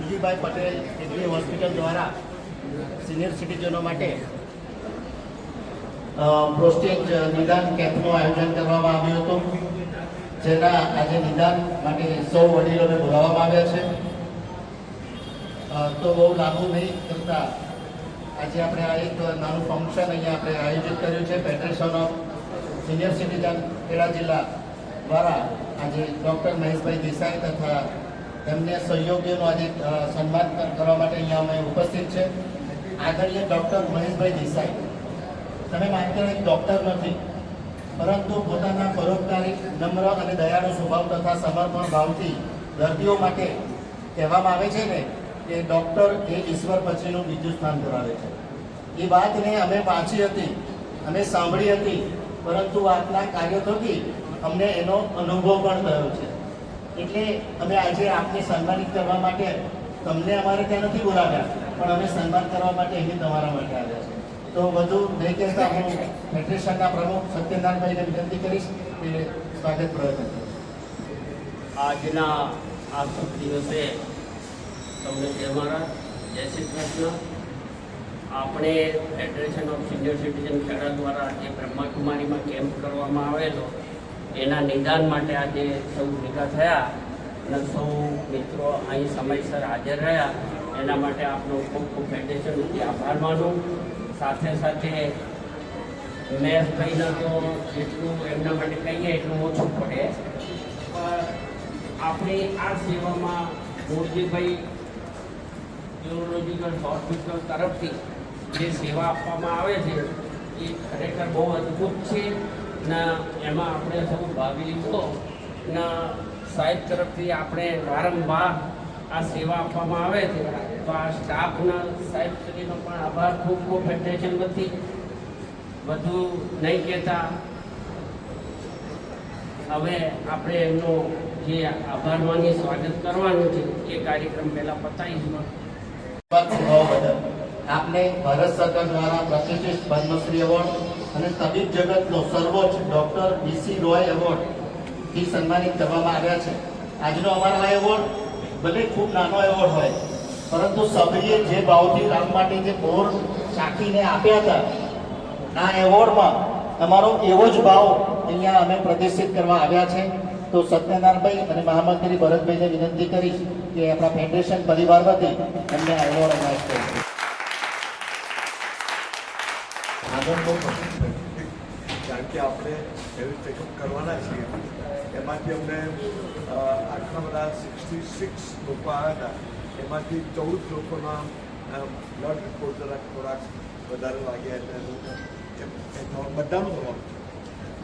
Muljibhai Patel agri hospital દ્વારા senior સિટીઝનો માટે prostate નિદાન કેમ્પનું આયોજન કરવામાં આવ્યું હતું, જેના આજે નિદાન માટે સૌ વડીલોને બોલાવવામાં આવ્યા છે. તો બહુ લાંબુ નહીં કરતા આજે આપણે આ એક નાનું ફંક્શન અહીંયા આપણે આયોજિત કર્યું છે. Federation of senior citizen Kheda જિલ્લા દ્વારા આજે ડૉક્ટર મહેશભાઈ દેસાઈ તથા તેમને સહયોગીઓનું આજે સન્માન કરવા માટે અહીંયા અમે ઉપસ્થિત છે. આદરણીય ડૉક્ટર મહેશભાઈ દેસાઈ, તમે માત્ર એક ડૉક્ટર નથી, પરંતુ પોતાના પરોપકારી, નમ્ર અને દયાળુ સ્વભાવ તથા સમર્પણ ભાવથી દર્દીઓ માટે કહેવામાં આવે છે ને કે ડૉક્ટર એ ઈશ્વર પછીનું બીજું સ્થાન ધરાવે છે. એ વાતને અમે વાંચી હતી, અમે સાંભળી હતી, પરંતુ આપના કાર્યો થકી અમને એનો અનુભવ પણ થયો છે. એટલે અમે આજે આપને સન્માનિત કરવા માટે તમને અમારે ત્યાં નથી બોલાવ્યા, પણ અમે સન્માન કરવા માટે અહીં તમારા માટે આવ્યા છે. તો વધુ નહીં કહેતા હું ફેડરેશનના પ્રમુખ સત્યનારાયણભાઈને વિનંતી કરીશ કે સ્વાગત પ્રવચન કરે. આજના આ શુભ દિવસે તમને જય મહારાજ, જય શ્રી કૃષ્ણ. આપણે federation of senior citizen Kheda દ્વારા જે બ્રહ્માકુમારીમાં કેમ્પ કરવામાં આવેલો એના નિદાન માટે આજે સૌ ભેગા થયા અને સૌ મિત્રો અહીં સમયસર હાજર રહ્યા. એના માટે આપનો ખૂબ ખૂબ ફેડરેશન વતી આભાર માનું. સાથે સાથે મહેશભાઈના તો જેટલું એમના માટે કહીએ એટલું ઓછું પડે, પણ આપણી આ સેવામાં મૂળજીભાઈ ન્યુરોલોજીકલ હોસ્પિટલ તરફથી જે સેવા આપવામાં આવે છે એ ખરેખર બહુ અદ્ભુત છે ને એમાં આપણે સૌ ભાગ લીધો ને સાહેબ તરફથી આપણે વારંવાર આ સેવા આપવામાં આવે છે. તો આ સ્ટાફના સાહેબ સુધીનો પણ આભાર ખૂબ ખૂબ ફેડરેશન વતી. વધુ નહીં કહેતા હવે આપણે એમનો જે આભાર માની સ્વાગત કરવાનું છે એ કાર્યક્રમ પહેલાં પતાવીશું. આપને ભારત સરકાર દ્વારા પ્રતિષ્ઠિત પદ્મશ્રી એવોર્ડ અને તબીબ જગતનો સર્વોચ્ચ ડૉક્ટર ડીસી રોય એવોર્ડથી સન્માનિત કરવામાં આવ્યા છે. આજનો અમારો આ એવોર્ડ ભલે ખૂબ નાનો એવોર્ડ હોય, પરંતુ સભ્યે જે ભાવથી રામ માટે જે બોર ચાખીને આપ્યા હતા, આ એવોર્ડમાં અમારો એવો જ ભાવ અહીંયા અમે પ્રદર્શિત કરવા આવ્યા છે. તો સત્યનારાયણભાઈ અને મહામંત્રી ભરતભાઈને વિનંતી કરીશ કે આપણા ફેડરેશન પરિવાર વતી એમને આ એવોર્ડ એનાયત કરીશું. આગળ બહુ પસંદ છે, કારણ કે આપણે હેલ્થ ચેકઅપ કરવાના છીએ. એમાંથી અમને આટલા બધા 66 લોકો આવ્યા હતા, એમાંથી 14 લોકોના બ્લડ રિપોર્ટ જરા થોડાક વધારે લાગ્યા એટલે બધાનું થવાનું છે.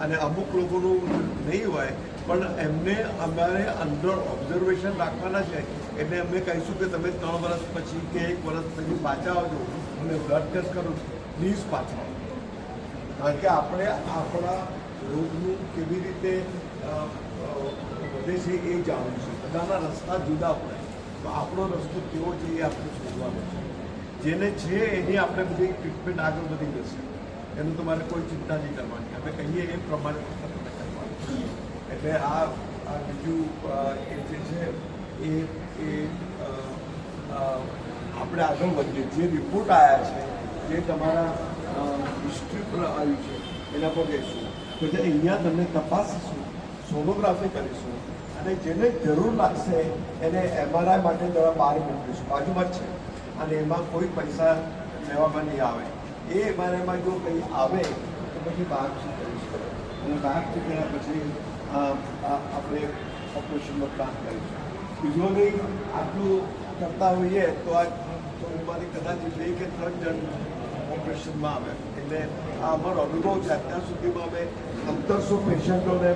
અને અમુક લોકોનું નહીં હોય, પણ એમને અમારે અંદર ઓબ્ઝર્વેશન રાખવાના છે. એટલે એમને કહીશું કે તમે 3 વર્ષ પછી કે 1 વર્ષ પછી પાછા આવજો, અને બ્લડ ટેસ્ટ કરું પ્લીઝ પાછા. કારણ કે આપણે આપણા રોગનું કેવી રીતે વધે છે એ જાણવું છે. બધાના રસ્તા જુદા પડે, તો આપણો રસ્તો કેવો છે એ આપણે શોધવાનો છે. જેને છે એની આપણે બધી ટ્રીટમેન્ટ આગળ વધી જશે, એનું તમારે કોઈ ચિંતા નહીં કરવાની. અમે કહીએ એ પ્રમાણે તમને કરવાનું. એટલે આ બીજું એ જે છે એ આપણે આગળ વધીએ. જે રિપોર્ટ આવ્યા છે, જે તમારા હિસ્ટ્રી પર આવ્યું છે, એના પર જઈશું. પછી અહીંયા તમને તપાસીશું, સોનોગ્રાફી કરીશું, અને જેને જરૂર લાગશે એને MRI માટે જરા બહાર મોકલીશું, બાજુમાં જ છે. અને એમાં કોઈ પૈસા લેવામાં નહીં આવે. એ MRIમાં જો કંઈ આવે તો પછી બહારથી કરીશું, અને બહારથી કર્યા પછી આપણે ઓપરેશનનો પ્લાન કરીશું. બીજો નહીં આટલું કરતા હોઈએ તો આ અમારી કદાચ 2 કે 3 જણ ઓપરેશનમાં આવે. એટલે આ અમારો અનુભવ છે. અત્યાર સુધીમાં અમે 1500 પેશન્ટોને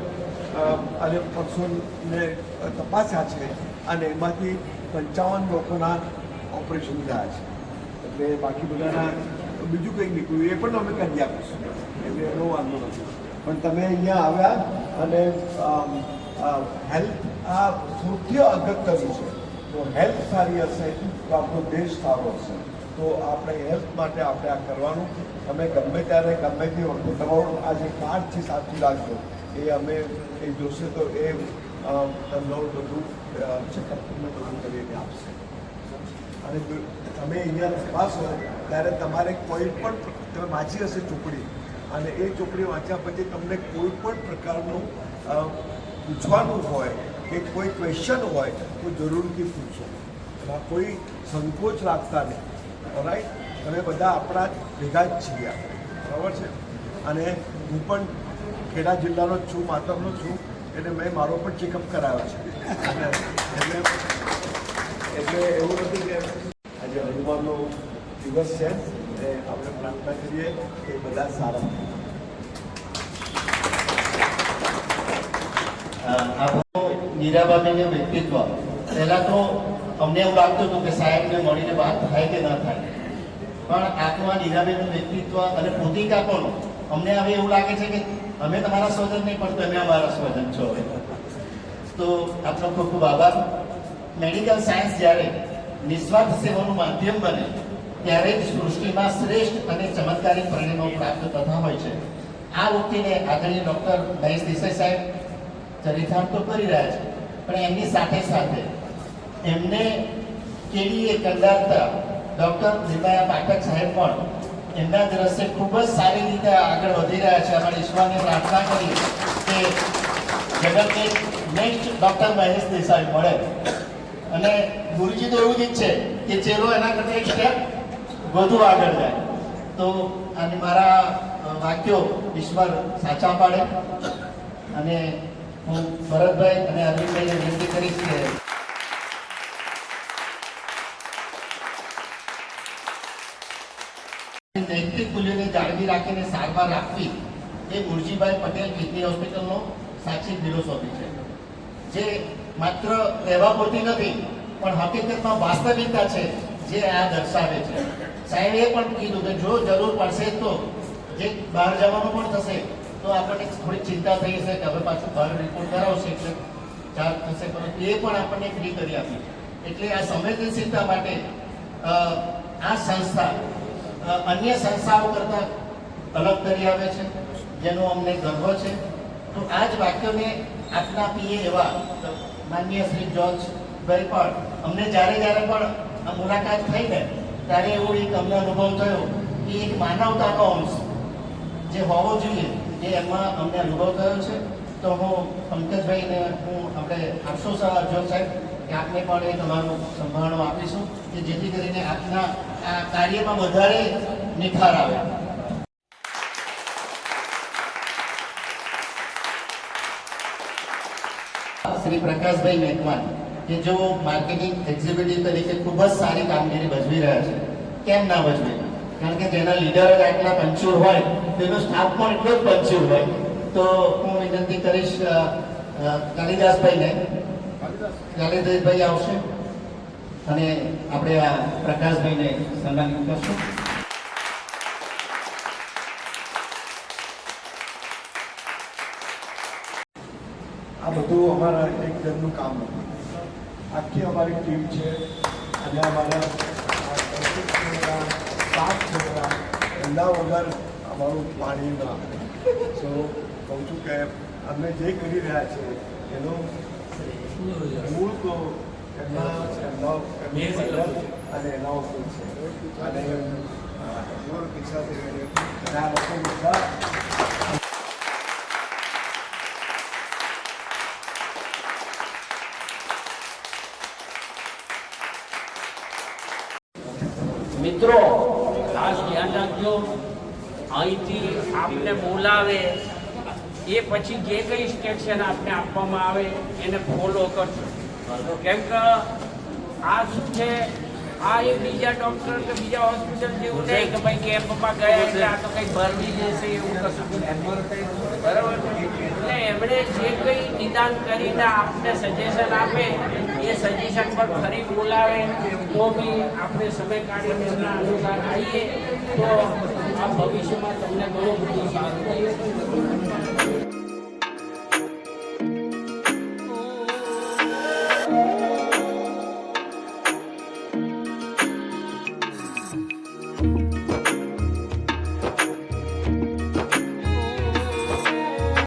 અને પર્સનને તપાસ્યા છે, અને એમાંથી 55 લોકોના ઓપરેશન થયા છે. એટલે બાકી બધાના બીજું કંઈ નીકળ્યું એ પણ અમે કરી આપીશું, એટલે એનો વાંધો નથી. પણ તમે અહીંયા આવ્યા અને હેલ્થ આ સૌથી અગત્યનું છે. તો હેલ્થ સારી હશે તો આપણો દેશ સારો હશે. તો આપણે હેલ્થ માટે આપણે આ કરવાનું. તમે ગમે ત્યારે ગમે તે વખતે તમારું આ જે કાર્ડ છે સાચું રાખજો. એ અમે એ જોશે તો એ તમને બધું ચેકઅપ બધું કરીને આપશે. અને તમે અહીંયા તપાસો ત્યારે તમારે કોઈ પણ તમે વાંચી હશે ચોપડી અને એ ચોપડી વાંચ્યા પછી તમને કોઈ પણ પ્રકારનું પૂછવાનું હોય કે કોઈ ક્વેશ્ચન હોય તો જરૂરથી પૂછો. એમાં કોઈ સંકોચ રાખતા નહીં. રાઈટ, તમે બધા આપણા ભેગા જ છીએ બરાબર છે. અને હું પણ ખેડા જિલ્લાનો જ છું, માતરનો છું, એટલે મેં મારો પણ ચેકઅપ કરાવ્યો છે. એટલે એવું નથી કે આજે હનુમાનનો દિવસ છે અને આપણે પ્રાર્થના કરીએ કે બધા સારા. આપણું નીરાબાબેનનું વ્યક્તિત્વ પહેલાં તો અમને એવું લાગતું હતું કે સાહેબને મળીને વાત થાય કે ન થાય, પણ આપણું આ નીરાબેનનું વ્યક્તિત્વ અને પોતિકા પણ અમને હવે એવું લાગે છે કે અમે તમારા સ્વજન નહીં પણ તમે અમારા સ્વજન છો. હવે તો આપનો ખૂબ ખૂબ આભાર. મેડિકલ સાયન્સ જ્યારે નિસ્વાર્થ સેવાનું માધ્યમ બને ત્યારે જ સૃષ્ટિમાં શ્રેષ્ઠ અને ચમત્કારિક પરિણામો પ્રાપ્ત થતા હોય છે. આ વૃત્તિને આદરણીય ડૉક્ટર મહેશ દેસાઈ સાહેબ ચરિતાર્થ તો કરી રહ્યા છે, પણ એમની સાથે સાથે એમને કેવી એ કંડારતા ડૉક્ટર નિર્મયા પાઠક સાહેબ પણ એમના દ્રશ્ય ખૂબ જ સારી રીતે આગળ વધી રહ્યા છે. અમારી ઈશ્વરને પ્રાર્થના કરી કે જગતને નેક્સ્ટ ડૉક્ટર મહેશ દેસાઈ મળે અને ગુરુજી તો એવું જ ઈચ્છે કે ચેલો એના કરતાં એક સ્ટેપ વધુ આગળ જાય. તો અને મારા વાક્યો ઈશ્વર સાચા પાડે. અને હું ભરતભાઈ અને અરવિંદભાઈને વિનંતી કરીશ કે નૈતિક મૂલ્યોને જાળવી રાખીને સારવાર આપવી એ મુરજીભાઈ પટેલ કિડની હોસ્પિટલનો સાચી ફિલોસોફી છે, જે માત્ર કહેવા પૂરતી નથી પણ હકીકતમાં વાસ્તવિકતા છે જે આ દર્શાવે છે. સાહેબે પણ કીધું કે જો જરૂર પડશે તો જે બહાર જવાનું પણ થશે તો આપણને થોડી ચિંતા થઈ હશે કે હવે પાછું બહાર રિપોર્ટ કરાવશે એટલે ચાર્જ થશે, પરંતુ એ પણ આપણને ફ્રી કરી આપી. એટલે આ સંવેદનશીલતા માટે આ સંસ્થા અન્ય સંસ્થાઓ કરતાં અલગ કરી આવે છે, જેનો અમને ગર્વ છે. તો આ જ વાક્યોને આપના પીએ એવા માનનીય શ્રી જોર્જભાઈ પણ અમને જ્યારે પણ આ મુલાકાત થઈ ને ત્યારે એવો એક અમને અનુભવ થયો કે એક માનવતાનો અંશ જે હોવો જોઈએ એ એમાં અમને અનુભવ થયો છે. તો હું પંકજભાઈને આપણે આપશો જોર્જ સાહેબ કે આપને પણ એ તમારું સંભાળો આપીશું કે જેથી કરીને આપના આ કાર્યમાં વધારે નિખાર આવે. શ્રી પ્રકાશભાઈ મેઘવાન કે જો માર્કેટિંગ એક્ઝિક્યુટિવ તરીકે ખૂબ જ સારી કામગીરી ભજવી રહ્યા છે. કેમ ના ભજવે? કારણ કે જેના લીડર જ આટલા પંચુર હોય તેનો સ્ટાફ પણ એટલો જ પંચુર હોય. તો હું વિનંતી કરીશ કાલિદાસભાઈને. કાલિદાસભાઈ આવશે અને આપણે આ પ્રકાશભાઈને સન્માનિત કરશું. આ બધું અમારા એક જણનું કામ હતું. આખી અમારી ટીમ છે અને અમારા સ્ટાફ છે એમના વગર અમારું પાણી ના આવે. સો કહું છું કે અમે જે કરી રહ્યા છે એનો મૂળ તો એમના અને એના ઉપર છે. અને પૈસા આ લોકો બધા મિત્રો ખાસ ધ્યાન રાખજો, અહીંથી આપને બોલાવે એ પછી જે કંઈ ઇન્સ્ટ્રક્શન આપને આપવામાં આવે એને ફોલો કરજો. કેમ કે આ શું છે, આ એ બીજા ડૉક્ટર કે બીજા હોસ્પિટલ જેવું નહીં કે ભાઈ કેમ્પમાં ગયા એટલે આ તો કંઈ ભરવી જશે એવું કશું બરાબર. એટલે એમણે જે કંઈ નિદાન કરીને આપને સજેશન આપે એ સજેશન પર ફરી બોલાવે તો બી આપણે સમય કાઢીને એમના અનુસાર આવીએ તો આ ભવિષ્યમાં તમને ઘણું બધું સારું થાય.